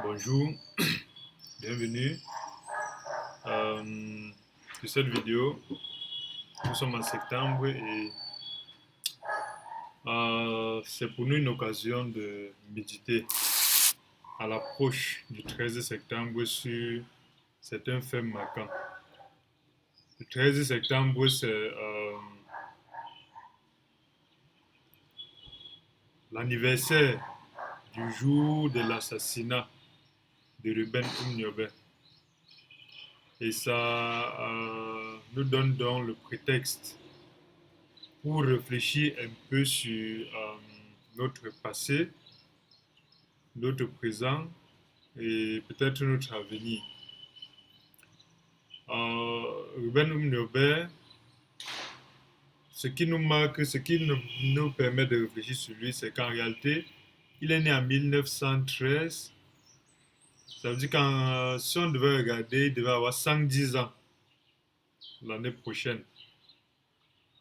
Bonjour, bienvenue euh, sur cette vidéo. Nous sommes en septembre et c'est pour nous une occasion de méditer à l'approche du 13 septembre sur certains faits marquants. Le 13 septembre, c'est l'anniversaire du jour de l'assassinat de Ruben Umniobé. Et ça nous donne donc le prétexte pour réfléchir un peu sur notre passé, notre présent et peut-être notre avenir. Ruben Umniobé, ce qui nous marque, ce qui nous permet de réfléchir sur lui, c'est qu'en réalité, il est né en 1913. Ça veut dire que si on devait regarder, il devait avoir 110 ans l'année prochaine.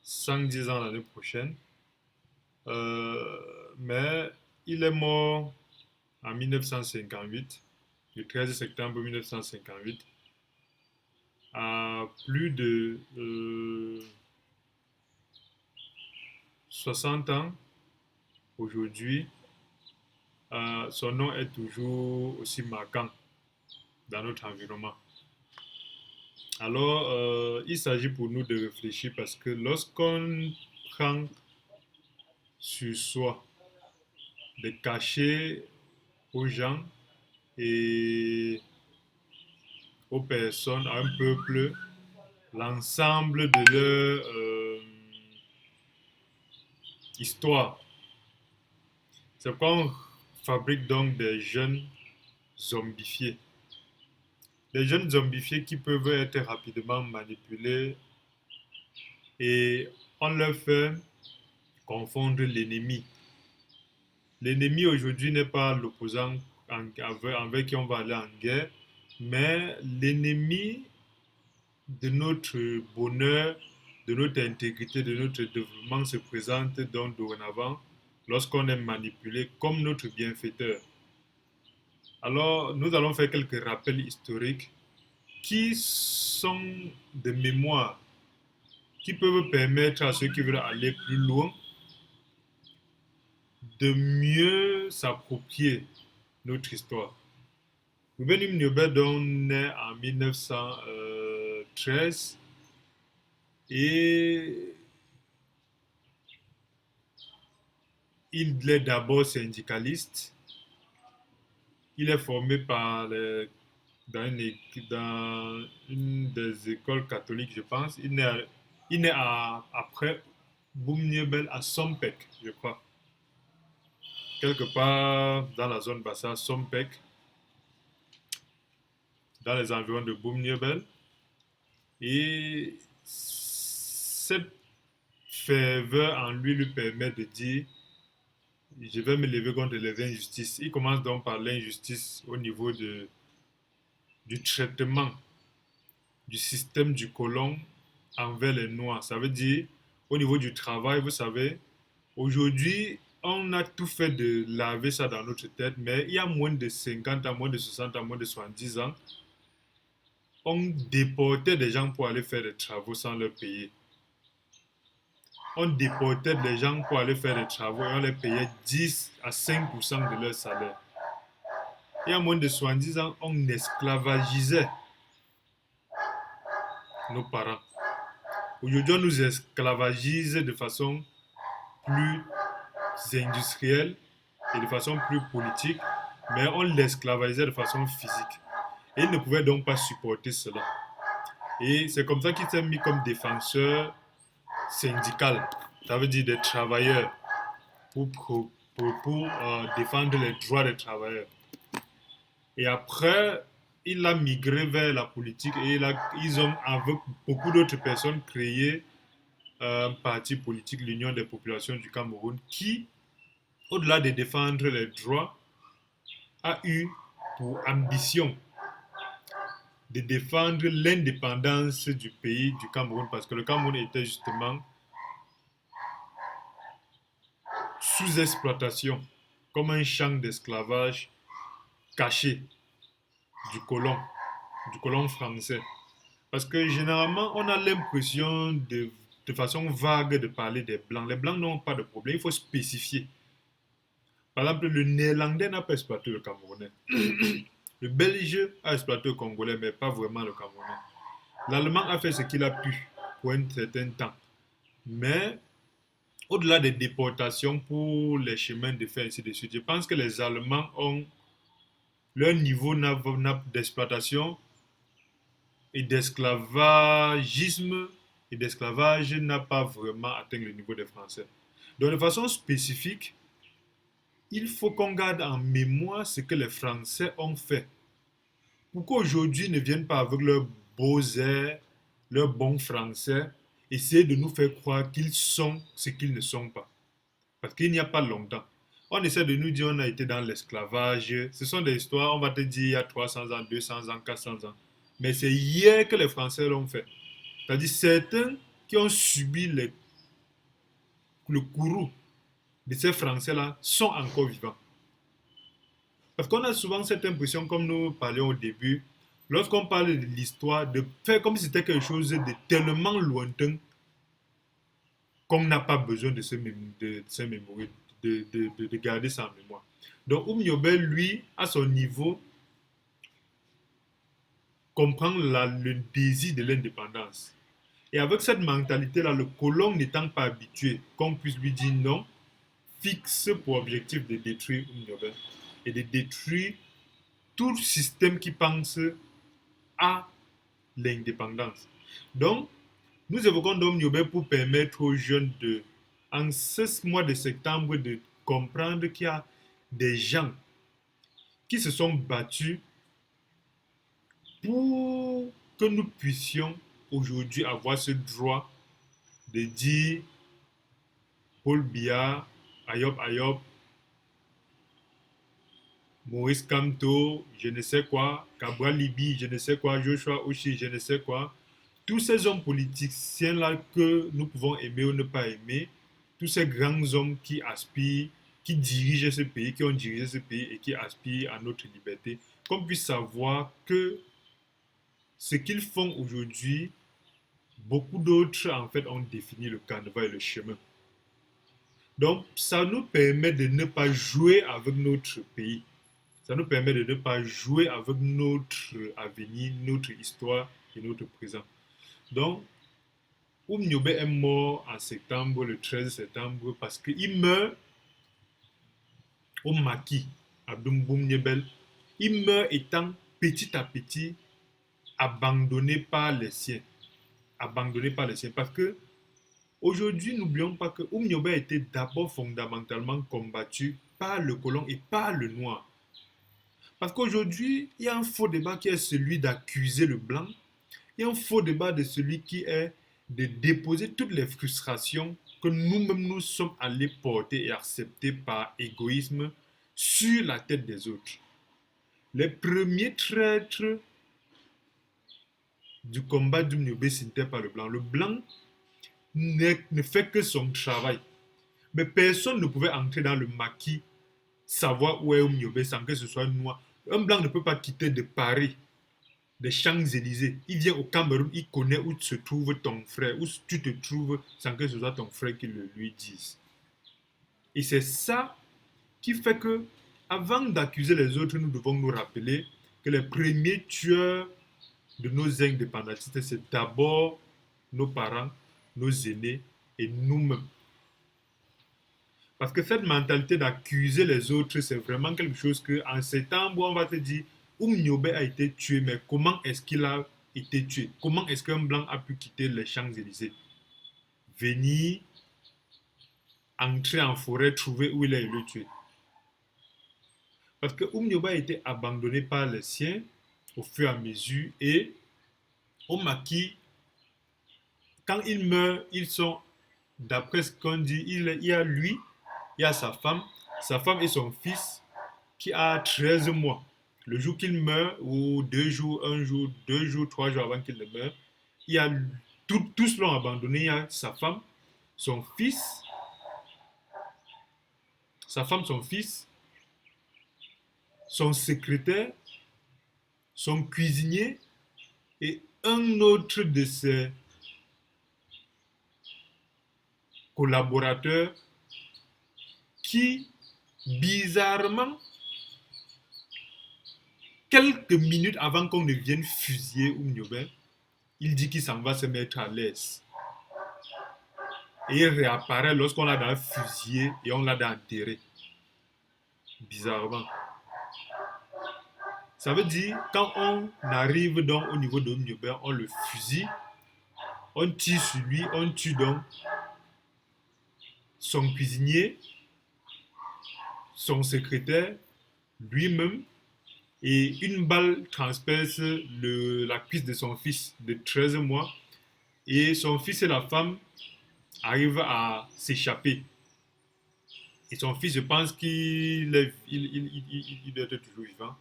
110 ans l'année prochaine. Mais il est mort en 1958, le 13 septembre 1958, à plus de 60 ans aujourd'hui. Son nom est toujours aussi marquant dans notre environnement. Alors, il s'agit pour nous de réfléchir parce que lorsqu'on prend sur soi de cacher aux gens et aux personnes, à un peuple, l'ensemble de leur histoire. C'est pourquoi on fabrique donc des jeunes zombifiés. Des jeunes zombifiés qui peuvent être rapidement manipulés et on leur fait confondre l'ennemi. L'ennemi aujourd'hui n'est pas l'opposant avec qui on va aller en guerre, mais l'ennemi de notre bonheur, de notre intégrité, de notre développement se présente donc dorénavant lorsqu'on est manipulé comme notre bienfaiteur. Alors, nous allons faire quelques rappels historiques qui sont de mémoire, qui peuvent permettre à ceux qui veulent aller plus loin de mieux s'approprier notre histoire. Ruben Umniobé naît en 1913 et il est d'abord syndicaliste. Il est formé dans une des écoles catholiques, je pense. Il naît après Boumniebel à Sompek, je crois. Quelque part dans la zone Bassa, Sompek, dans les environs de Boumniebel. Et cette ferveur en lui permet de dire je vais me lever contre les injustices. Il commence donc par l'injustice au niveau du traitement du système du colon envers les Noirs. Ça veut dire, au niveau du travail, vous savez, aujourd'hui, on a tout fait de laver ça dans notre tête, mais il y a moins de 50 ans, moins de 60 ans, moins de 70 ans, on déportait des gens pour aller faire des travaux sans leur payer. On déportait des gens pour aller faire des travaux et on les payait 10 à 5% de leur salaire. Il y a moins de 70 ans, on esclavagisait nos parents. Aujourd'hui, on nous esclavagise de façon plus industrielle et de façon plus politique, mais on l'esclavagisait de façon physique. Et il ne pouvait donc pas supporter cela. Et c'est comme ça qu'il s'est mis comme défenseur syndical, ça veut dire des travailleurs, pour défendre les droits des travailleurs. Et après, il a migré vers la politique et ils ont, avec beaucoup d'autres personnes, créé un parti politique, l'Union des populations du Cameroun, qui, au-delà de défendre les droits, a eu pour ambition de défendre l'indépendance du pays, du Cameroun, parce que le Cameroun était justement sous exploitation, comme un champ d'esclavage caché. du colon, du colon français. Parce que généralement, on a l'impression de façon vague de parler des Blancs. Les Blancs n'ont pas de problème, il faut spécifier. Par exemple, le Néerlandais n'a pas exploité le Camerounais. Le Belge a exploité le Congolais, mais pas vraiment le Camerounais. L'Allemand a fait ce qu'il a pu pour un certain temps. Mais au-delà des déportations pour les chemins de fer, ainsi de suite, je pense que les Allemands ont leur niveau d'exploitation et d'esclavagisme et d'esclavage n'a pas vraiment atteint le niveau des Français. Donc, de façon spécifique, il faut qu'on garde en mémoire ce que les Français ont fait. Pourquoi aujourd'hui ne viennent pas avec leurs beaux airs, leurs bons français, essayer de nous faire croire qu'ils sont ce qu'ils ne sont pas. Parce qu'il n'y a pas longtemps. On essaie de nous dire on a été dans l'esclavage. Ce sont des histoires, on va te dire il y a 300 ans, 200 ans, 400 ans. Mais c'est hier que les Français l'ont fait. C'est-à-dire certains qui ont subi le courroux de ces Français-là sont encore vivants. Parce qu'on a souvent cette impression, comme nous parlions au début, lorsqu'on parle de l'histoire, de faire comme si c'était quelque chose de tellement lointain qu'on n'a pas besoin de se mémorer, de garder ça en mémoire. Donc, Oumyobel, lui, à son niveau, comprend le désir de l'indépendance. Et avec cette mentalité-là, le colon n'étant pas habitué qu'on puisse lui dire non, fixe pour objectif de détruire Oumyobel et de détruire tout système qui pense à l'indépendance. Donc, nous évoquons Dom Niobé pour permettre aux jeunes en ce mois de septembre, de comprendre qu'il y a des gens qui se sont battus pour que nous puissions aujourd'hui avoir ce droit de dire Paul Biya, Ayop Ayop, Maurice Kamto, je ne sais quoi, Cabral Libi, je ne sais quoi, Joshua Oshi, je ne sais quoi. Tous ces hommes politiciens-là que nous pouvons aimer ou ne pas aimer, tous ces grands hommes qui aspirent, qui dirigent ce pays, qui ont dirigé ce pays et qui aspirent à notre liberté, qu'on puisse savoir que ce qu'ils font aujourd'hui, beaucoup d'autres en fait ont défini le canevas et le chemin. Donc, ça nous permet de ne pas jouer avec notre pays. Ça nous permet de ne pas jouer avec notre avenir, notre histoire et notre présent. Donc, Oumniobé est mort en septembre, le 13 septembre, parce qu'il meurt au maquis, à Dumboum-Niebel. Il meurt étant petit à petit abandonné par les siens. Abandonné par les siens. Parce que aujourd'hui, n'oublions pas que Oumniobé a été d'abord fondamentalement combattu par le colon et par le noir. Parce qu'aujourd'hui, il y a un faux débat qui est celui d'accuser le blanc. Il y a un faux débat de celui qui est de déposer toutes les frustrations que nous-mêmes nous sommes allés porter et accepter par égoïsme sur la tête des autres. Les premiers traîtres du combat d'Umniobé, ce n'était pas le blanc. Le blanc ne fait que son travail. Mais personne ne pouvait entrer dans le maquis, savoir où est Umniobé sans que ce soit noir. Un blanc ne peut pas quitter de Paris, des Champs-Élysées. Il vient au Cameroun, il connaît où se trouve ton frère, où tu te trouves sans que ce soit ton frère qui le lui dise. Et c'est ça qui fait que, avant d'accuser les autres, nous devons nous rappeler que les premiers tueurs de nos indépendantistes, c'est d'abord nos parents, nos aînés et nous-mêmes. Parce que cette mentalité d'accuser les autres, c'est vraiment quelque chose que, en septembre, on va te dire, Oumniobé a été tué, mais comment est-ce qu'il a été tué? Comment est-ce qu'un blanc a pu quitter les Champs-Élysées? Venir, entrer en forêt, trouver où il a été tué. Parce que Oumniobé a été abandonné par les siens au fur et à mesure et au maquis, quand ils meurent, ils sont, d'après ce qu'on dit, il y a lui, il y a sa femme et son fils qui a 13 mois. Le jour qu'il meurt, ou 2 jours, 1 jour, 2 jours, 3 jours avant qu'il ne meure, il y a tous l'ont abandonné. Il y a sa femme, son fils, sa femme, son fils, son secrétaire son cuisinier et un autre de ses collaborateurs qui, bizarrement, quelques minutes avant qu'on ne vienne fusiller Oumniobé, il dit qu'il s'en va se mettre à l'aise. Et il réapparaît lorsqu'on l'a fusillé et on l'a enterré. Bizarrement. Ça veut dire, quand on arrive donc au niveau de Oumniobé, on le fusille, on tire sur lui, on tue donc son cuisinier, son secrétaire, lui-même, et une balle transperce la cuisse de son fils de 13 mois, et son fils et la femme arrivent à s'échapper. Et son fils, je pense qu'il doit être toujours vivant.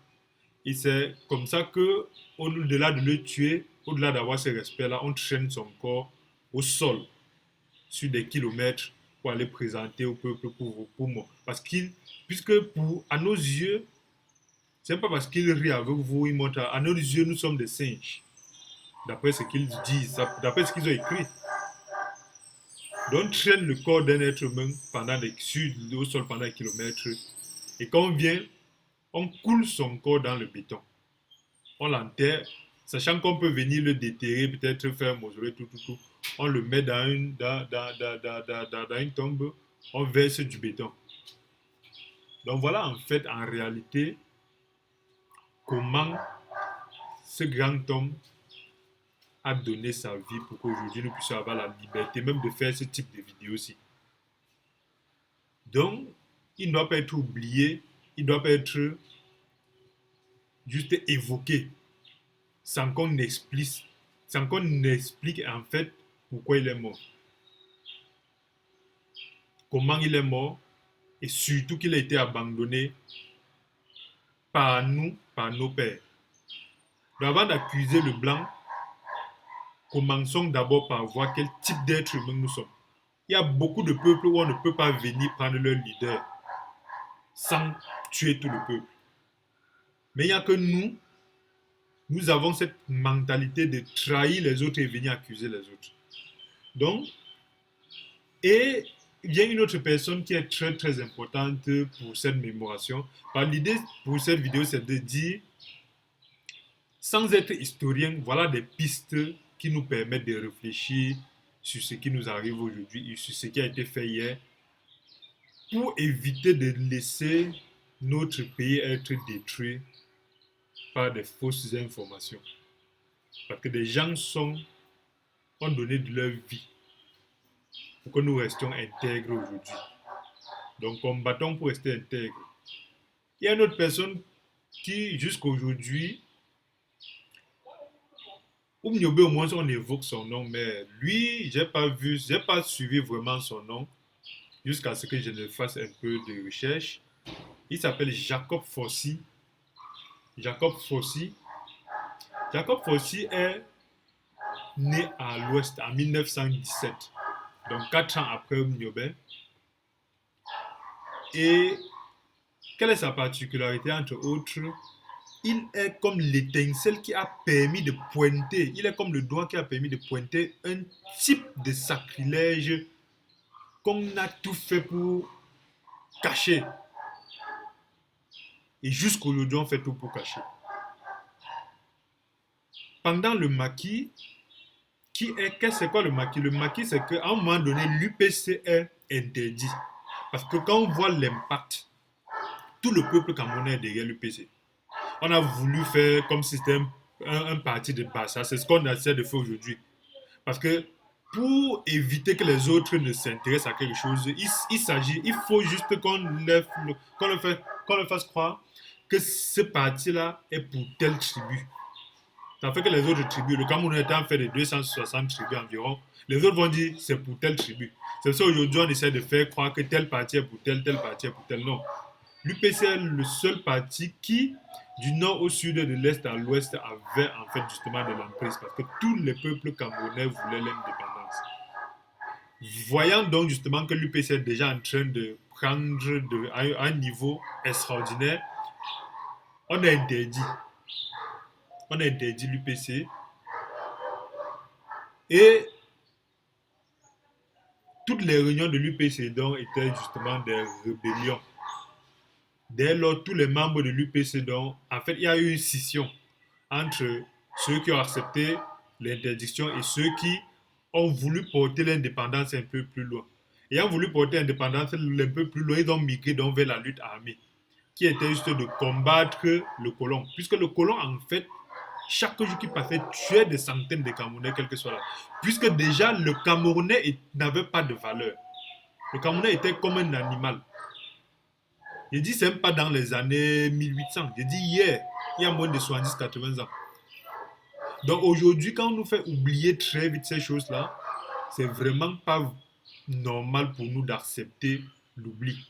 Et c'est comme ça que, au-delà de le tuer, au-delà d'avoir ce respect-là, on traîne son corps au sol, sur des kilomètres, pour aller présenter au peuple pour moi. Parce qu'il, puisque à nos yeux, c'est pas parce qu'il rit avec vous, il montre, à nos yeux, nous sommes des singes. D'après ce qu'ils disent, d'après ce qu'ils ont écrit. Donc, on traîne le corps d'un être humain au sol pendant des kilomètres. Et quand on vient, on coule son corps dans le béton. On l'enterre, sachant qu'on peut venir le déterrer, peut-être faire un mausolée, tout. On le met dans une tombe, on verse du béton. Donc voilà en fait, en réalité, comment ce grand homme a donné sa vie pour qu'aujourd'hui nous puissions avoir la liberté même de faire ce type de vidéo aussi. Donc, il ne doit pas être oublié, il ne doit pas être juste évoqué sans qu'on explique en fait pourquoi il est mort, comment il est mort et surtout qu'il a été abandonné par nous, par nos pères. Donc, avant d'accuser le blanc, commençons d'abord par voir quel type d'être humain nous sommes. Il y a beaucoup de peuples où on ne peut pas venir prendre leur leader sans tuer tout le peuple. Mais il n'y a que nous avons cette mentalité de trahir les autres et venir accuser les autres. Donc, et il y a une autre personne qui est très très importante pour cette mémoration. L'idée pour cette vidéo, c'est de dire, sans être historien, voilà des pistes qui nous permettent de réfléchir sur ce qui nous arrive aujourd'hui et sur ce qui a été fait hier, pour éviter de laisser notre pays être détruit par des fausses informations. Parce que des gens ont donné de leur vie pour que nous restions intègres aujourd'hui. Donc combattons pour rester intègres. Il y a une autre personne qui, jusqu'à aujourd'hui, Oumniobé, au moins on évoque son nom, mais lui, j'ai pas suivi vraiment son nom jusqu'à ce que je ne fasse un peu de recherche. Il s'appelle Jacob Fossi. Jacob Fossi est né à l'Ouest en 1917, donc 4 ans après Oumniobé. Et quelle est sa particularité, entre autres? Il est comme l'étincelle qui a permis de pointer, il est comme le doigt qui a permis de pointer un type de sacrilège qu'on a tout fait pour cacher. Et jusqu'aujourd'hui, on fait tout pour cacher. Pendant le maquis, c'est quoi le maquis? Le maquis, c'est qu'à un moment donné, l'UPC est interdit. Parce que quand on voit l'impact, tout le peuple camerounais est derrière l'UPC. On a voulu faire comme si c'était un parti de Barça. C'est ce qu'on essaie de faire aujourd'hui. Parce que pour éviter que les autres ne s'intéressent à quelque chose, il faut juste qu'on le fasse croire que ce parti-là est pour telle tribu. Ça fait que les autres tribus, le Cameroun étant fait de 260 tribus environ, les autres vont dire c'est pour telle tribu. C'est ça aujourd'hui on essaie de faire croire que tel parti est pour tel parti est pour tel. Non. L'UPC est le seul parti qui, du nord au sud, de l'est à l'ouest, avait en fait justement de l'emprise parce que tous les peuples camerounais voulaient l'indépendance. Voyant donc justement que l'UPC est déjà en train de prendre à un niveau extraordinaire, on a interdit. On a interdit l'UPC et toutes les réunions de l'UPC donc étaient justement des rébellions. Dès lors, tous les membres de l'UPC donc, en fait, il y a eu une scission entre ceux qui ont accepté l'interdiction et ceux qui ont voulu porter l'indépendance un peu plus loin. Ayant voulu porter l'indépendance un peu plus loin, ils ont migré donc vers la lutte armée, qui était juste de combattre le colon. Puisque le colon, en fait, chaque jour qui passait, tuait des centaines de Camerounais, quel que soit là. Puisque déjà, le Camerounais n'avait pas de valeur. Le Camerounais était comme un animal. Je dis, c'est même pas dans les années 1800. Je dis hier, il y a moins de 70-80 ans. Donc aujourd'hui, quand on nous fait oublier très vite ces choses-là, c'est vraiment pas normal pour nous d'accepter l'oubli.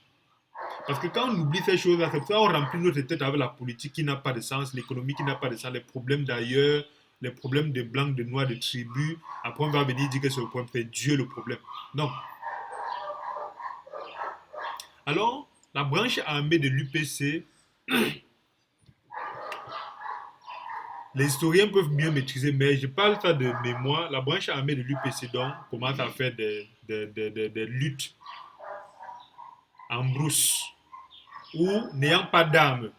Parce que quand on oublie ces choses-là, c'est pour ça qu'on remplit notre tête avec la politique qui n'a pas de sens, l'économie qui n'a pas de sens, les problèmes d'ailleurs, les problèmes de blancs, de noirs, de tribus. Après, on va venir dire que c'est le problème, c'est Dieu le problème. Non. Alors, la branche armée de l'UPC, les historiens peuvent mieux maîtriser, mais je parle ça de mémoire. La branche armée de l'UPC, donc, commence à faire des luttes en brousse, où, n'ayant pas d'armes,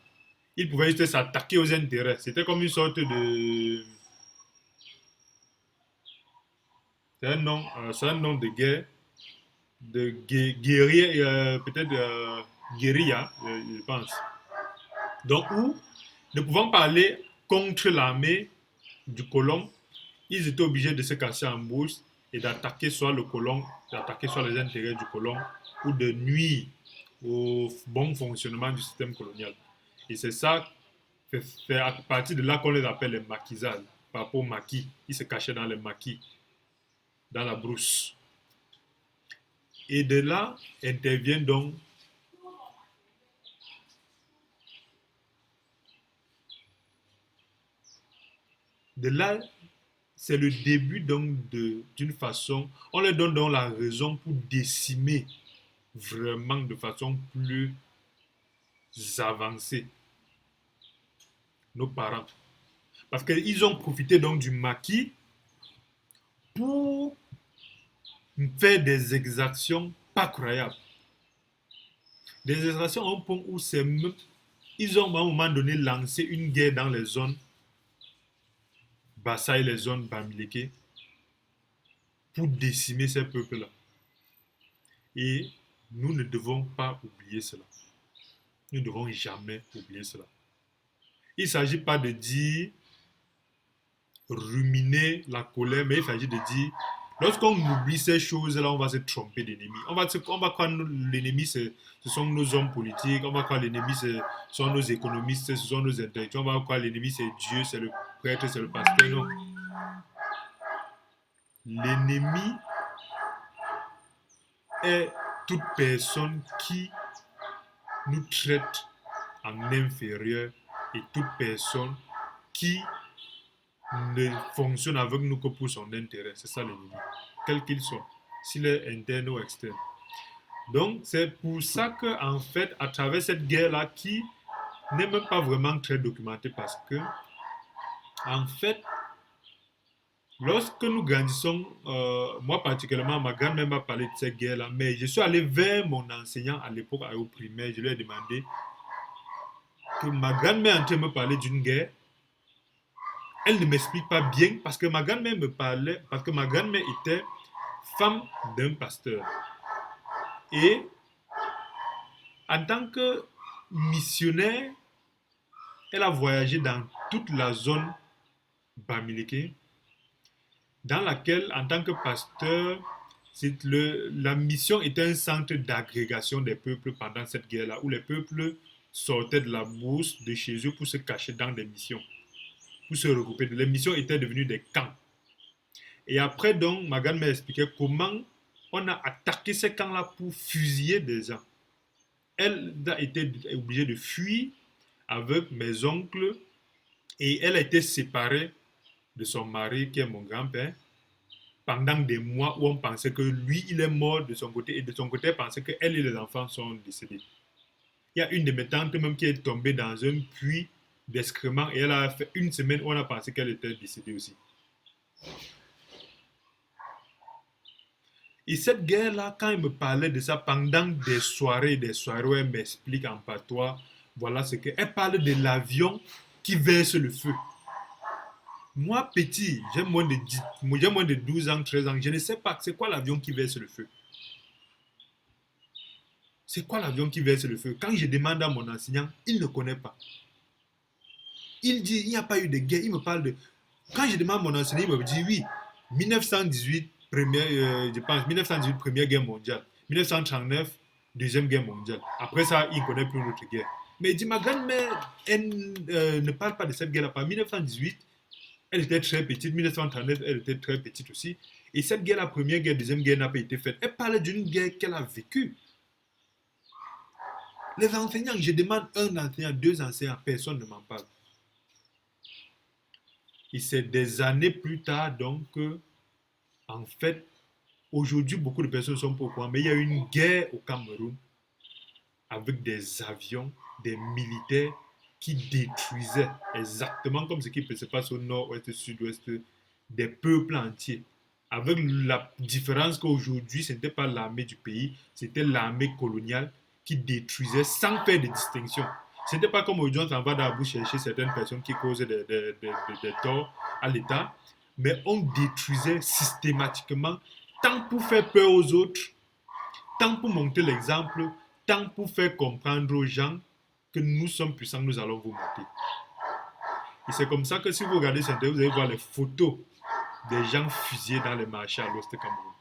ils pouvaient juste s'attaquer aux intérêts. C'était comme une sorte de... C'est un nom de guerre, de guerrier, peut-être guérilla, je pense. Donc, où, ne pouvant pas aller contre l'armée du colon, ils étaient obligés de se casser en bourse et d'attaquer soit le colon, d'attaquer soit les intérêts du colon, ou de nuire au bon fonctionnement du système colonial. Et c'est ça, c'est à partir de là qu'on les appelle les maquisards, par rapport aux maquis. Ils se cachaient dans les maquis, dans la brousse. Et de là intervient donc de là, c'est le début donc d'une façon, on leur donne donc la raison pour décimer vraiment de façon plus avancée nos parents. Parce qu'ils ont profité donc du maquis pour faire des exactions pas croyables. Des exactions à un point où ils ont à un moment donné lancé une guerre dans les zones Bassa et les zones Bamileke pour décimer ces peuples-là. Et nous ne devons pas oublier cela. Nous ne devons jamais oublier cela. Il ne s'agit pas de dire ruminer la colère, mais il s'agit de dire lorsqu'on oublie ces choses-là, on va se tromper d'ennemi. On va croire que l'ennemi, ce sont nos hommes politiques, on va croire que l'ennemi, ce sont nos économistes, ce sont nos intellectuels, on va croire que l'ennemi, c'est Dieu, c'est le prêtre, c'est le pasteur. Non. L'ennemi est toute personne qui nous traite en inférieur et toute personne qui ne fonctionne avec nous que pour son intérêt. C'est ça l'ennemi, quel qu'il soit, s'il est interne ou externe. Donc, c'est pour ça qu'en fait, à travers cette guerre-là, qui n'est même pas vraiment très documentée, parce que, en fait, lorsque nous grandissons, moi particulièrement, ma grand-mère m'a parlé de cette guerre-là, mais je suis allé vers mon enseignant à l'époque, au primaire, je lui ai demandé que ma grand-mère est en train de me parler d'une guerre. Elle ne m'explique pas bien parce que ma grand-mère me parlait, parce que ma grand-mère était femme d'un pasteur. Et en tant que missionnaire, elle a voyagé dans toute la zone Bamileke, dans laquelle, en tant que pasteur, la mission était un centre d'agrégation des peuples pendant cette guerre-là, où les peuples sortaient de la bourse de chez eux pour se cacher dans des missions, pour se regrouper. Les missions étaient devenues des camps. Et après, donc, ma grand-mère expliquait comment on a attaqué ces camps-là pour fusiller des gens. Elle a été obligée de fuir avec mes oncles et elle a été séparée de son mari, qui est mon grand-père, pendant des mois où on pensait que lui, il est mort de son côté et de son côté, on pensait qu'elle et les enfants sont décédés. Il y a une de mes tantes même qui est tombée dans un puits d'excréments et elle a fait une semaine où on a pensé qu'elle était décédée aussi. Et cette guerre-là, quand il me parlait de ça pendant des soirées où elle m'explique en patois, voilà ce qu'elle parle de l'avion qui verse le feu. Moi, petit, j'ai moins de 12 ans, 13 ans, je ne sais pas c'est quoi l'avion qui verse le feu. C'est quoi l'avion qui verse le feu? Quand je demande à mon enseignant, il ne connaît pas. Il dit, il n'y a pas eu de guerre. Il me parle de... Quand je demande à mon enseignant, il me dit, oui, 1918, je pense, 1918, Première Guerre mondiale. 1939, Deuxième Guerre mondiale. Après ça, il ne connaît plus notre guerre. Mais il dit, ma grand-mère, elle ne parle pas de cette guerre-là. Par 1918, elle était très petite. 1939, elle était très petite aussi. Et cette guerre, la Première Guerre, Deuxième Guerre n'a pas été faite. Elle parle d'une guerre qu'elle a vécue. Les enseignants, je demande un enseignant, deux enseignants, personne ne m'en parle. Et c'est des années plus tard, donc, en fait, aujourd'hui, beaucoup de personnes sont pas au courant, mais il y a eu une guerre au Cameroun avec des avions, des militaires qui détruisaient, exactement comme ce qui se passe au nord-ouest, sud-ouest, des peuples entiers. Avec la différence qu'aujourd'hui, ce n'était pas l'armée du pays, c'était l'armée coloniale qui détruisait sans faire de distinction. Ce n'était pas comme aujourd'hui, on s'en va dans la bouche chercher certaines personnes qui causent des torts à l'État, mais on détruisait systématiquement, tant pour faire peur aux autres, tant pour montrer l'exemple, tant pour faire comprendre aux gens que nous sommes puissants, nous allons vous monter. Et c'est comme ça que si vous regardez cette vidéo, vous allez voir les photos des gens fusillés dans les marchés à l'ouest Cameroun.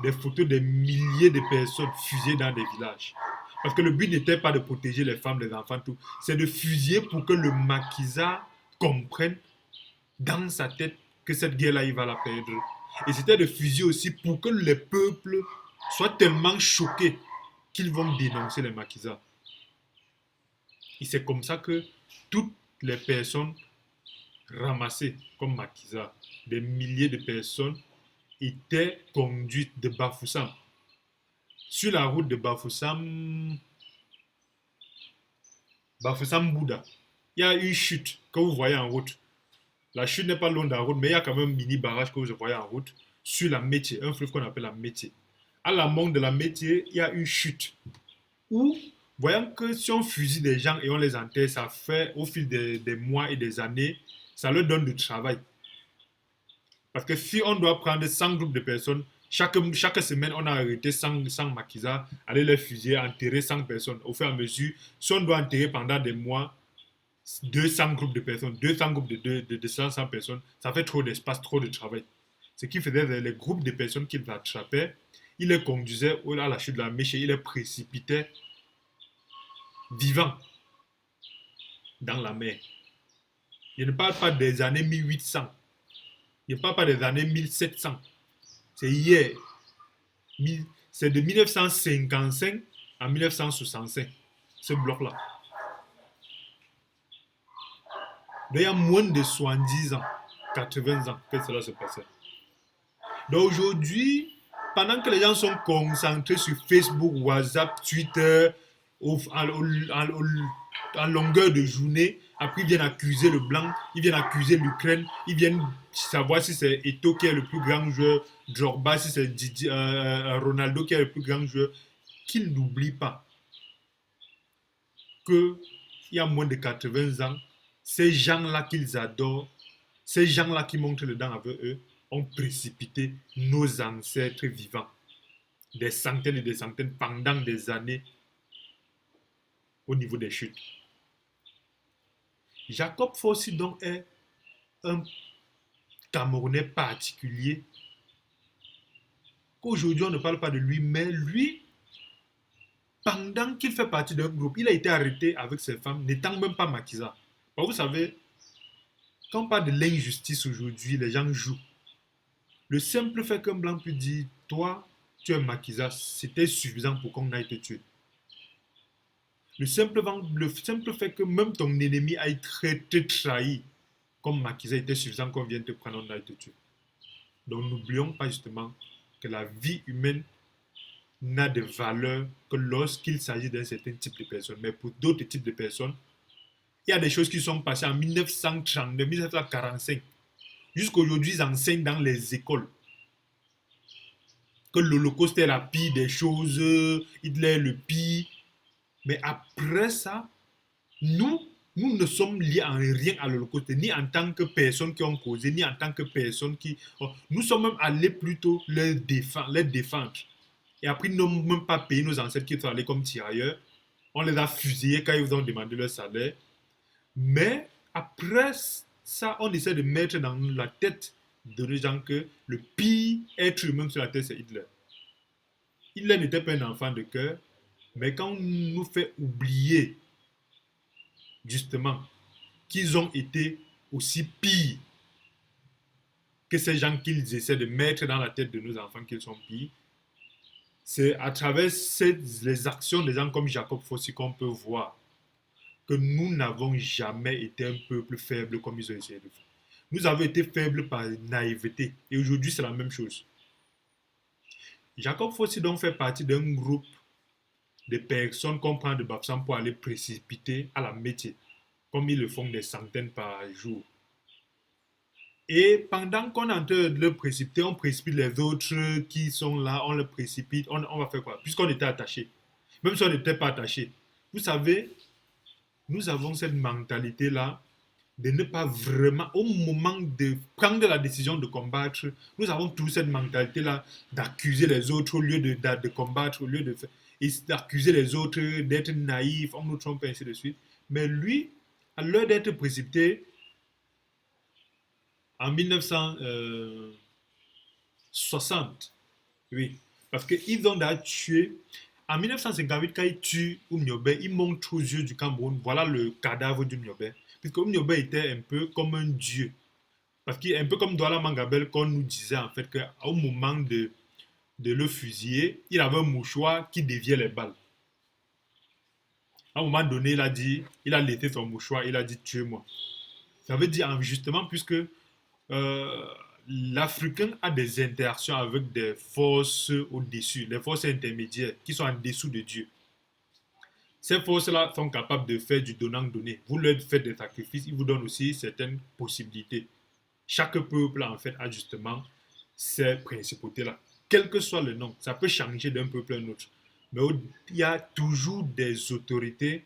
Des photos des milliers de personnes fusillées dans des villages. Parce que le but n'était pas de protéger les femmes, les enfants, tout. C'est de fusiller pour que le maquisard comprenne dans sa tête que cette guerre-là, il va la perdre. Et c'était de fusiller aussi pour que les peuples soient tellement choqués qu'ils vont dénoncer les maquisards. Et c'est comme ça que toutes les personnes ramassées comme maquisards, des milliers de personnes, étaient conduites de Bafoussam. Sur la route de Bafoussam, Bafoussam Bouddha, il y a une chute que vous voyez en route. La chute n'est pas loin de la route, mais il y a quand même un mini barrage que vous voyez en route sur la Métier, un fleuve qu'on appelle la Métier. À l'amont de la Métier, il y a une chute où, voyant que si on fusille des gens et on les enterre, ça fait au fil des mois et des années, ça leur donne du travail. Parce que si on doit prendre 100 groupes de personnes, chaque semaine, on a arrêté 100 maquisards, aller les fusiller, enterrer 100 personnes. Au fur et à mesure, si on doit enterrer pendant des mois 200 groupes de personnes, 200 groupes de 100 personnes, ça fait trop d'espace, trop de travail. Ce qui faisait les groupes de personnes qu'il attrapait, il les conduisait à la chute de la Métier, il les précipitait vivants dans la mer. Je ne parle pas des années 1800. Je ne parle pas des années 1700. C'est hier. C'est de 1955 à 1965, ce bloc-là. Il y a moins de 70 ans, 80 ans que cela se passait. Donc aujourd'hui, pendant que les gens sont concentrés sur Facebook, WhatsApp, Twitter, en longueur de journée, après ils viennent accuser le blanc, ils viennent accuser l'Ukraine, ils viennent savoir si c'est Eto'o qui est le plus grand joueur, Drogba, si c'est Ronaldo qui est le plus grand joueur, qu'ils n'oublient pas qu'il y a moins de 80 ans, ces gens-là qu'ils adorent, ces gens-là qui montrent le dents avec eux, ont précipité nos ancêtres vivants, des centaines et des centaines pendant des années au niveau des chutes. Jacob Fossi donc est un Camerounais particulier qu'aujourd'hui on ne parle pas de lui, mais lui, pendant qu'il fait partie d'un groupe, il a été arrêté avec ses femmes, n'étant même pas maquisard. Vous savez, quand on parle de l'injustice aujourd'hui, les gens jouent. Le simple fait qu'un blanc peut dire, toi, tu es maquisard, c'était suffisant pour qu'on aille te tuer. Le simple fait que même ton ennemi aille te trahir comme maquisard était suffisant qu'on vienne te prendre, on aille te tuer. Donc n'oublions pas justement que la vie humaine n'a de valeur que lorsqu'il s'agit d'un certain type de personnes. Mais pour d'autres types de personnes, Il y a des choses qui sont passées en 1932, 1945. Jusqu'aujourd'hui, ils enseignent dans les écoles que l'Holocauste est la pire des choses, Hitler est le pire. Mais après ça, nous, nous ne sommes liés en rien à l'Holocauste, ni en tant que personnes qui ont causé, ni en tant que personnes qui... Nous sommes même allés plutôt les défendre. Et après, ils n'ont même pas payé nos ancêtres qui sont allés comme tirailleurs. On les a fusillés quand ils ont demandé leur salaire. Mais après ça, on essaie de mettre dans la tête de gens que le pire être humain sur la terre, c'est Hitler. Hitler n'était pas un enfant de cœur, mais quand on nous fait oublier justement qu'ils ont été aussi pires que ces gens qu'ils essaient de mettre dans la tête de nos enfants qu'ils sont pires, c'est à travers les actions des gens comme Jacob Fossi qu'on peut voir que nous n'avons jamais été un peuple faible comme ils ont essayé de faire. Nous avons été faibles par naïveté. Et aujourd'hui, c'est la même chose. Jacob Fossi donc fait partie d'un groupe de personnes qu'on prend de Bafsan pour aller précipiter à la métier, comme ils le font des centaines par jour. Et pendant qu'on est en train de le précipiter, on précipite les autres qui sont là, on le précipite, on va faire quoi? Puisqu'on était attaché. Même si on n'était pas attaché. Vous savez, nous avons cette mentalité-là de ne pas vraiment, au moment de prendre la décision de combattre, nous avons tous cette mentalité-là d'accuser les autres au lieu de combattre, au lieu de faire, et d'accuser les autres, d'être naïf, on nous trompe, ainsi de suite. Mais lui, à l'heure d'être précipité, en 1960, oui, parce qu'ils ont d'ailleurs tué, en 1958, quand ils tuent Oumniobé, ils montrent aux yeux du Cameroun, voilà le cadavre d'Oumniobé, puisque Oumniobé était un peu comme un dieu. Parce qu'il est un peu comme Douala Mangabel qu'on nous disait en fait qu'au moment de le fusiller, il avait un mouchoir qui déviait les balles. À un moment donné, il a laissé son mouchoir, il a dit tuez-moi. Ça veut dire justement puisque euh, l'Africain a des interactions avec des forces au-dessus, les forces intermédiaires qui sont en dessous de Dieu. Ces forces-là sont capables de faire du donnant-donner. Vous leur faites des sacrifices, ils vous donnent aussi certaines possibilités. Chaque peuple, en fait, a justement ces principautés-là. Quel que soit le nom, ça peut changer d'un peuple à un autre. Mais il y a toujours des autorités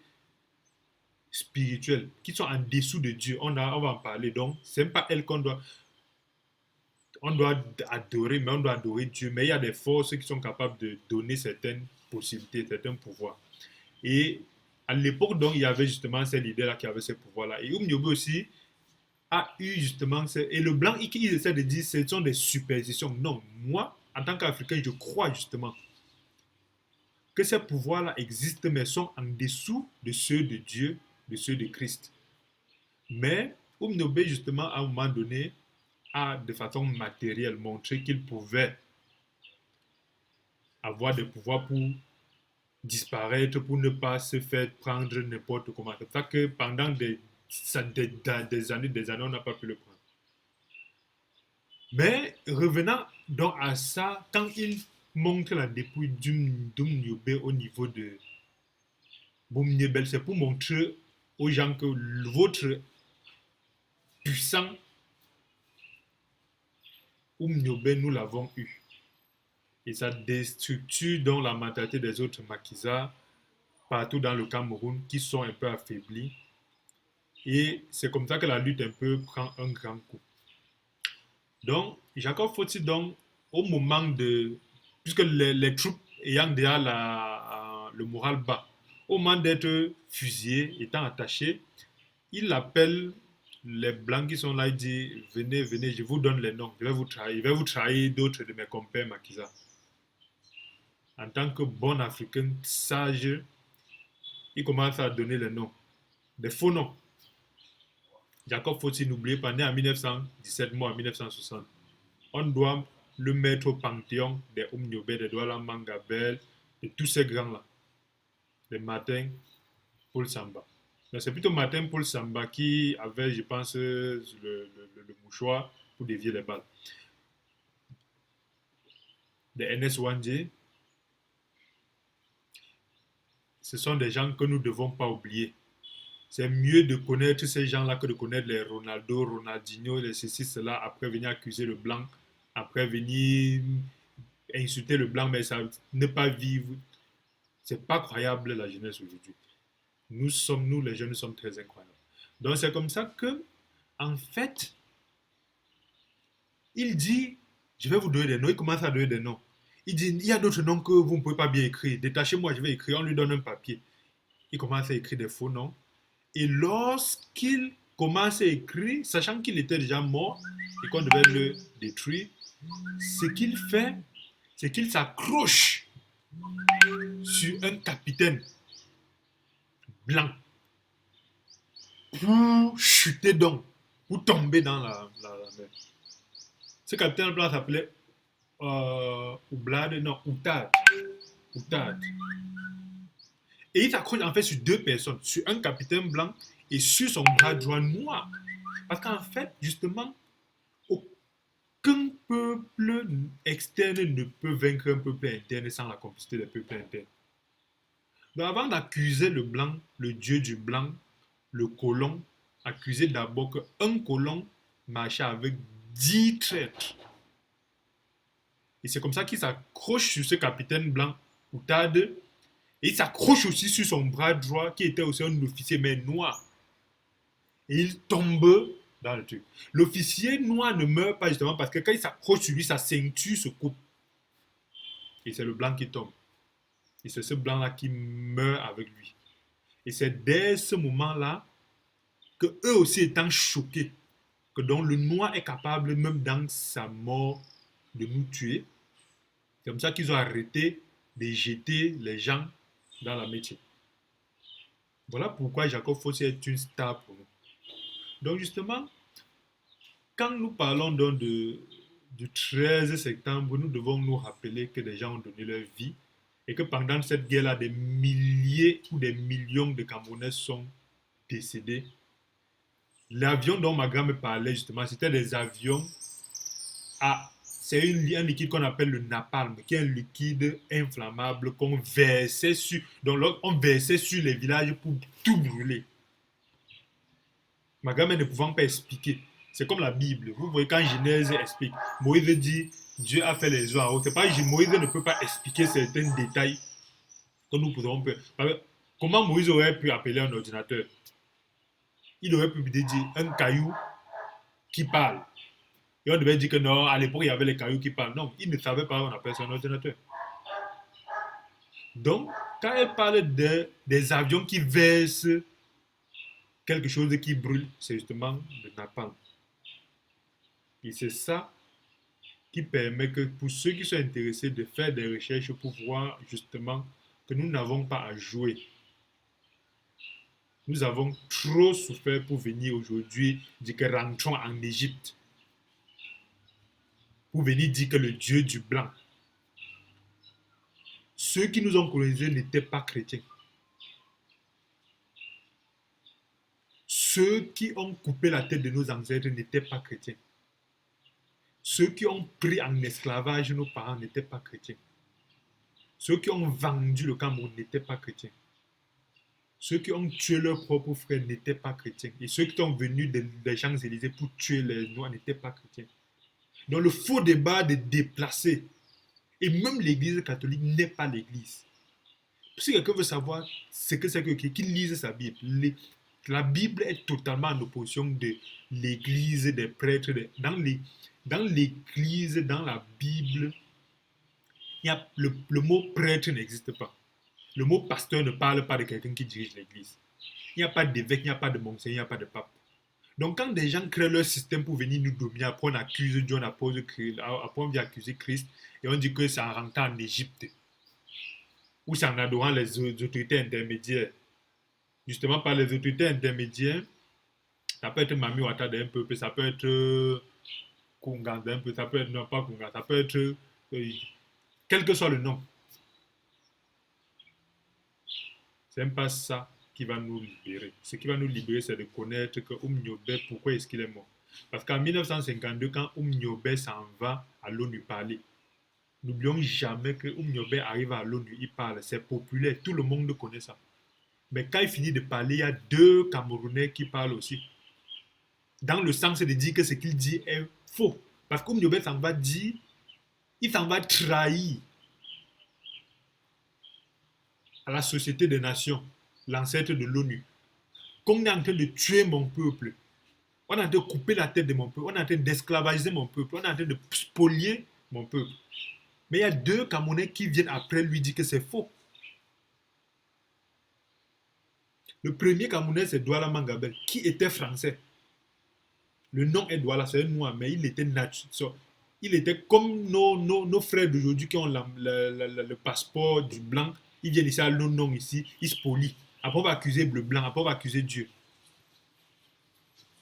spirituelles qui sont en dessous de Dieu. On va en parler. Donc, ce n'est pas elles on doit adorer, mais on doit adorer Dieu. Mais il y a des forces qui sont capables de donner certaines possibilités, certains pouvoirs. Et à l'époque, donc, il y avait justement ces leaders-là qui avaient ces pouvoirs-là. Et Oumniobé aussi a eu justement... Et le blanc, il essaie de dire ce sont des superstitions. Non, moi, en tant qu'Africain, je crois justement que ces pouvoirs-là existent, mais sont en dessous de ceux de Dieu, de ceux de Christ. Mais Oumniobé, justement, à un moment donné, a de façon matérielle montré qu'il pouvait avoir des pouvoirs pour disparaître, pour ne pas se faire prendre n'importe comment. C'est pour ça que pendant des années, on n'a pas pu le prendre. Mais revenant donc à ça, quand il montre la dépouille d'Oumniobé au niveau de Boumniebel, c'est pour montrer aux gens que votre puissant Oumniobé, nous l'avons eu. Et ça déstructure donc la mentalité des autres maquisards partout dans le Cameroun qui sont un peu affaiblis. Et c'est comme ça que la lutte un peu prend un grand coup. Donc, Jacob faut-il donc, au moment de... Puisque les troupes ayant déjà le moral bas, au moment d'être fusillés, étant attachés, il appelle les blancs qui sont là, il dit, venez, venez, je vous donne les noms, je vais vous trahir d'autres de mes compères maquisards. En tant que bon Africain sage, il commence à donner les noms, des faux noms. Jacob faut-il n'oublier pas, né en 1917, mort en 1960. On doit le mettre au panthéon des Oumniobé, des Douala Mangabel, de tous ces grands-là. Les Martin Paul Samba. Mais c'est plutôt Martin Paul Samba qui avait, je pense, le mouchoir pour dévier les balles. Des NS Wandje, ce sont des gens que nous ne devons pas oublier. C'est mieux de connaître ces gens-là que de connaître les Ronaldo, Ronaldinho, les ceci, cela, après venir accuser le blanc, après venir insulter le blanc, mais ça ne pas vivre. C'est pas croyable la jeunesse aujourd'hui. Nous les jeunes, nous sommes très incroyables. Donc c'est comme ça que, en fait, il dit, je vais vous donner des noms. Il commence à donner des noms. Il dit, il y a d'autres noms que vous ne pouvez pas bien écrire. Détachez-moi, je vais écrire. On lui donne un papier. Il commence à écrire des faux noms. Et lorsqu'il commence à écrire, sachant qu'il était déjà mort et qu'on devait le détruire, ce qu'il fait, c'est qu'il s'accroche sur un capitaine blanc pour chuter donc, pour tomber dans la mer. Ce capitaine blanc s'appelait Oublade, non, Outad. Outad. Et il s'accroche en fait sur deux personnes, sur un capitaine blanc et sur son bras droit noir. Parce qu'en fait, justement, aucun peuple externe ne peut vaincre un peuple interne sans la complicité des peuples internes. Donc avant d'accuser le blanc, le dieu du blanc, le colon, accusait d'abord qu'un colon marchait avec 10 traîtres. Et c'est comme ça qu'il s'accroche sur ce capitaine blanc, Outad, et il s'accroche aussi sur son bras droit, qui était aussi un officier, mais noir. Et il tombe dans le truc. L'officier noir ne meurt pas justement parce que quand il s'accroche sur lui, sa ceinture se coupe. Et c'est le blanc qui tombe. Et c'est ce blanc-là qui meurt avec lui. Et c'est dès ce moment-là que eux aussi étant choqués, que donc le noir est capable, même dans sa mort, de nous tuer. C'est comme ça qu'ils ont arrêté de jeter les gens dans la métier. Voilà pourquoi Jacob Fossé est une star pour nous. Donc justement, quand nous parlons donc du 13 septembre, nous devons nous rappeler que des gens ont donné leur vie et que pendant cette guerre-là, des milliers ou des millions de Camerounais sont décédés. L'avion dont ma grand me parlait justement, c'était des avions à... C'est un liquide qu'on appelle le napalm, qui est un liquide inflammable qu'on versait sur... Donc on versait sur les villages pour tout brûler. Ma grand-mère ne pouvant pas expliquer. C'est comme la Bible. Vous voyez, quand Genèse explique, Moïse dit Dieu a fait les eaux à eau. C'est pas Moïse ne peut pas expliquer certains détails que nous pouvons faire. Comment Moïse aurait pu appeler un ordinateur? Il aurait pu dire un caillou qui parle. Et on devait dire que non, à l'époque, il y avait les cailloux qui parlent. Non, il ne savait pas qu'on appelle ça un ordinateur. Donc, quand elle parle des avions qui versent quelque chose qui brûle, c'est justement le napalm. Et c'est ça qui permet que pour ceux qui sont intéressés de faire des recherches pour voir justement que nous n'avons pas à jouer. Nous avons trop souffert pour venir aujourd'hui dire que rentrons en Égypte. Pour venir dire que le Dieu du blanc. Ceux qui nous ont colonisés n'étaient pas chrétiens. Ceux qui ont coupé la tête de nos ancêtres n'étaient pas chrétiens. Ceux qui ont pris en esclavage nos parents n'étaient pas chrétiens. Ceux qui ont vendu le Cameroun n'étaient pas chrétiens. Ceux qui ont tué leurs propres frères n'étaient pas chrétiens. Et ceux qui sont venus des Champs-Élysées pour tuer les Noirs n'étaient pas chrétiens. Donc le faux débat de déplacer, et même l'Église catholique n'est pas l'Église. Si quelqu'un veut savoir ce que c'est qu'il lise sa Bible. La Bible est totalement en opposition de l'Église, des prêtres. Dans l'Église, dans la Bible, le mot prêtre n'existe pas. Le mot pasteur ne parle pas de quelqu'un qui dirige l'Église. Il n'y a pas d'évêque, il n'y a pas de monseigneur, il n'y a pas de pape. Donc quand des gens créent leur système pour venir nous dominer, après on accuse Dieu, après on vient accuser Christ, et on dit que c'est en rentrant en Égypte, ou c'est en adorant les autorités intermédiaires. Justement, par les autorités intermédiaires, ça peut être Mami Ouattara d'un peuple, ça peut être Kunga d'un peuple, ça peut être, non pas Kunga, ça peut être, quel que soit le nom. C'est même pas ça qui va nous libérer. Ce qui va nous libérer, c'est de connaître que Nyobe, pourquoi est-ce qu'il est mort. Parce qu'en 1952, quand Nyobe s'en va à l'ONU parler, n'oublions jamais que Nyobe arrive à l'ONU, il parle, c'est populaire, tout le monde connaît ça. Mais quand il finit de parler, il y a deux Camerounais qui parlent aussi. Dans le sens de dire que ce qu'il dit est faux. Parce qu'Oumniobé s'en va dire, il s'en va trahir à la Société des Nations, l'ancêtre de l'ONU. Qu'on est en train de tuer mon peuple. On est en train de couper la tête de mon peuple. On est en train d'esclavagiser mon peuple. On est en train de spolier mon peuple. Mais il y a deux Camerounais qui viennent après lui dire que c'est faux. Le premier Camerounais, c'est Douala Mangabel, qui était français. Le nom est Douala, c'est un noir, mais il était naturel. Il était comme nos frères d'aujourd'hui qui ont le passeport du blanc. Ils viennent ici à nos noms ici, ils spolient. Après, on va accuser le blanc, après, on va accuser Dieu.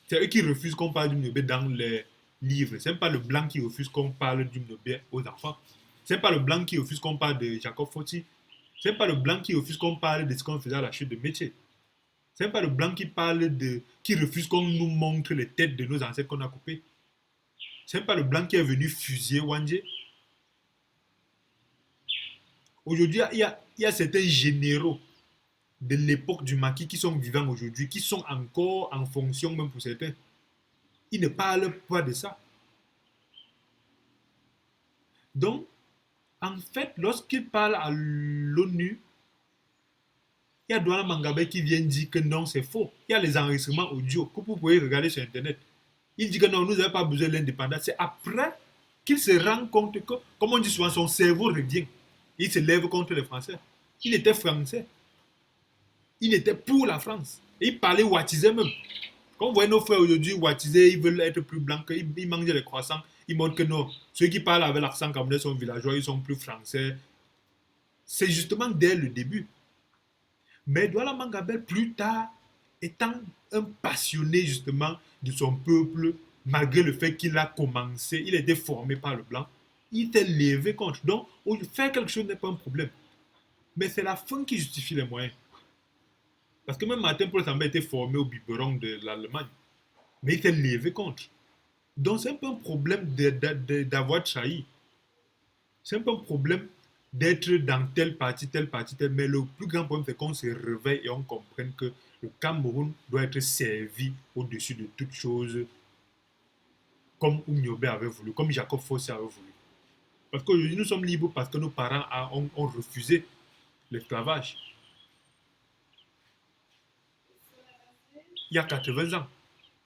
C'est eux qui refusent qu'on parle d'Umnobé dans les livres. Ce n'est pas le blanc qui refuse qu'on parle d'Umnobé aux enfants. Ce n'est pas le blanc qui refuse qu'on parle de Jacob Foti. Ce n'est pas le blanc qui refuse qu'on parle de ce qu'on faisait à la chute de métier. Ce n'est pas le blanc qui refuse qu'on nous montre les têtes de nos ancêtres qu'on a coupés. Ce n'est pas le blanc qui est venu fusiller Wandje. Aujourd'hui, il y a certains généraux de l'époque du maquis qui sont vivants aujourd'hui, qui sont encore en fonction même pour certains. Ils ne parlent pas de ça. Donc, en fait, lorsqu'il parle à l'ONU, il y a Douala Mangabé qui vient dire que non, c'est faux. Il y a les enregistrements audio que vous pouvez regarder sur Internet. Il dit que non, nous n'avons pas besoin de l'indépendance. C'est après qu'il se rend compte que, comme on dit souvent, son cerveau revient. Il se lève contre les Français. Il était français. Il était pour la France. Et il parlait wattisé même. Quand vous voyez nos frères aujourd'hui wattisés, ils veulent être plus blancs, ils mangent les croissants. Ils montrent que non, ceux qui parlent avec l'accent camerounais sont villageois, ils sont plus français. C'est justement dès le début. Mais Douala Mangabel, plus tard, étant un passionné justement de son peuple, malgré le fait qu'il a commencé, il a été formé par le blanc, il s'est levé contre. Donc, faire quelque chose n'est pas un problème. Mais c'est la fin qui justifie les moyens. Parce que même Martin Paul Samba a été formé au biberon de l'Allemagne. Mais il s'est levé contre. Donc, c'est un peu un problème d'avoir trahi. C'est un peu un problème d'être dans telle partie, telle partie, telle. Mais le plus grand problème, c'est qu'on se réveille et on comprenne que le Cameroun doit être servi au-dessus de toute chose, comme Oumniobé avait voulu, comme Jacob Fossé avait voulu. Parce qu'aujourd'hui, nous sommes libres parce que nos parents ont refusé l'esclavage. Il y a 80 ans.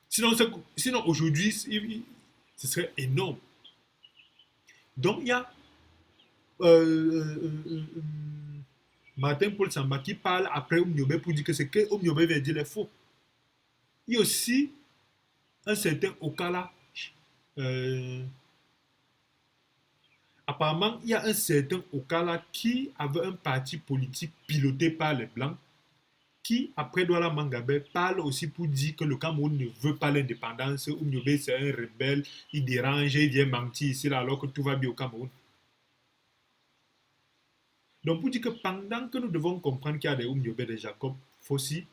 Sinon aujourd'hui, ce serait énorme. Donc, il y a euh, Martin Paul Samba qui parle après Oumniobé pour dire que c'est que Oumniobé vient dire les faux. Il y a aussi un certain Okala. Euh, Apparemment, il y a un certain Okala qui avait un parti politique piloté par les Blancs qui, après Douala Mangabé, parle aussi pour dire que le Cameroun ne veut pas l'indépendance. Oumniobé, c'est un rebelle, il dérange, il vient mentir ici là, alors que tout va bien au Cameroun. Donc, pour dire que pendant que nous devons comprendre qu'il y a des Oumniobé, des Jacob Fossi,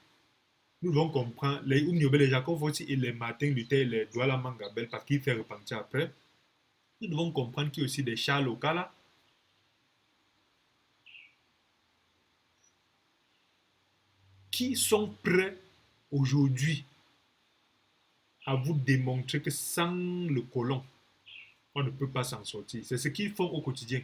nous devons comprendre les Oumniobé, les Jacob Fossi et les Martin Luther et les Douala Mangabé, parce qu'il fait repentir après. Nous devons comprendre qu'il y a aussi des Charles Okala qui sont prêts aujourd'hui à vous démontrer que sans le colon, on ne peut pas s'en sortir. C'est ce qu'ils font au quotidien.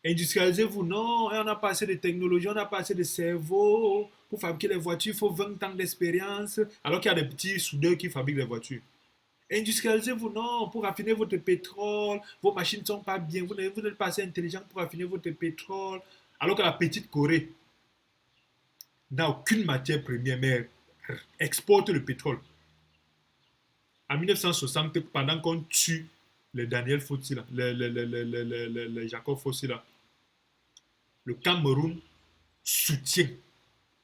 Industrialisez-vous, non, on n'a pas assez de technologie, on n'a pas assez de cerveau. Pour fabriquer les voitures, il faut 20 ans d'expérience, alors qu'il y a des petits soudeurs qui fabriquent les voitures. Industrialisez-vous, non, pour raffiner votre pétrole, vos machines ne sont pas bien, vous n'êtes pas assez intelligent pour raffiner votre pétrole. Alors que la petite Corée n'a aucune matière première, mais exporte le pétrole. En 1960, pendant qu'on tue les Daniel Fossi, les Jacob Fossi, le Cameroun soutient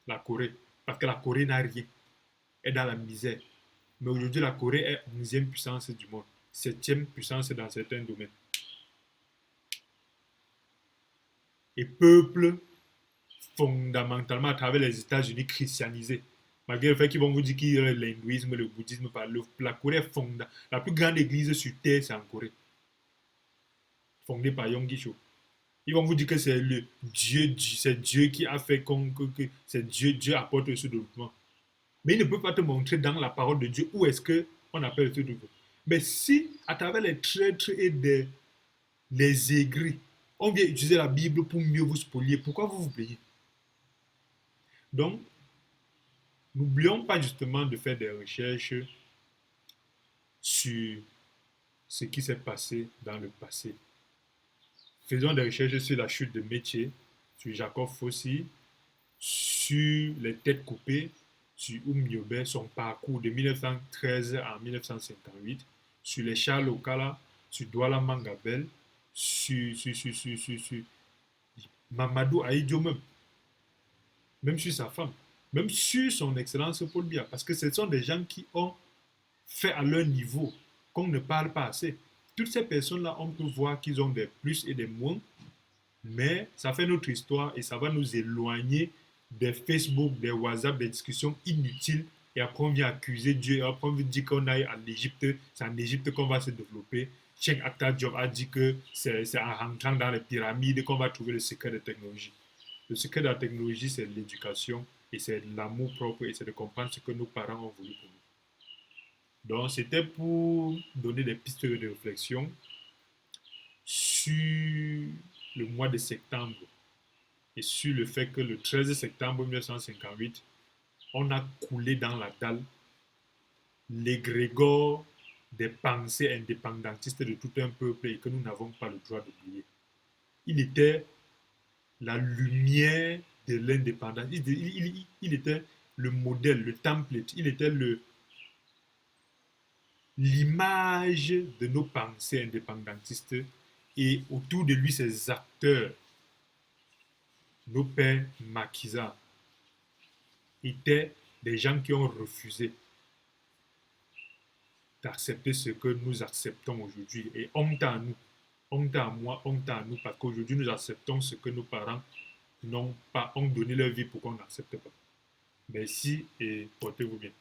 la Corée, parce que la Corée n'a rien, est dans la misère. Mais aujourd'hui, la Corée est 11e puissance du monde, 7e puissance dans certains domaines. Et peuple fondamentalement à travers les États-Unis christianisés. Malgré le fait qu'ils vont vous dire qu'il y a l'hindouisme, le bouddhisme, la Corée est fondée. La plus grande église sur terre, c'est en Corée. Fondée par Yong Gisho. Ils vont vous dire que c'est le Dieu, c'est Dieu qui a fait que c'est Dieu apporte ce développement. Mais il ne peut pas te montrer dans la parole de Dieu où est-ce qu'on appelle ce développement. Mais si, à travers les traîtres et les aigris, on vient utiliser la Bible pour mieux vous spolier, pourquoi vous vous plaignez? Donc, n'oublions pas justement de faire des recherches sur ce qui s'est passé dans le passé. Faisons des recherches sur la chute de Métier, sur Jacob Fossi, sur les têtes coupées, sur Oumniobé, son parcours de 1913 à 1958, sur les Charles Okala, sur Douala Mangabel, sur Mamadou Aïdjo même sur sa femme, même sur son excellence Paul Biya, parce que ce sont des gens qui ont fait à leur niveau, qu'on ne parle pas assez. Toutes ces personnes-là, on peut voir qu'ils ont des plus et des moins, mais ça fait notre histoire et ça va nous éloigner des Facebook, des WhatsApp, des discussions inutiles. Et après, on vient accuser Dieu, et après, on veut dire qu'on aille en Égypte, c'est en Égypte qu'on va se développer. Cheikh Anta Diop a dit que c'est en rentrant dans les pyramides qu'on va trouver le secret de la technologie. Le secret de la technologie, c'est l'éducation et c'est l'amour propre et c'est de comprendre ce que nos parents ont voulu pour nous. Donc, c'était pour donner des pistes de réflexion sur le mois de septembre et sur le fait que le 13 septembre 1958, on a coulé dans la dalle l'égrégore des pensées indépendantistes de tout un peuple et que nous n'avons pas le droit d'oublier. Il était la lumière de l'indépendance. Il était le modèle, le template. Il était l'image de nos pensées indépendantistes et autour de lui, ces acteurs, nos pères maquisards, étaient des gens qui ont refusé d'accepter ce que nous acceptons aujourd'hui. Et honte à nous, honte à moi, honte à nous, parce qu'aujourd'hui, nous acceptons ce que nos parents n'ont pas, ont donné leur vie pour qu'on n'accepte pas. Merci et portez-vous bien.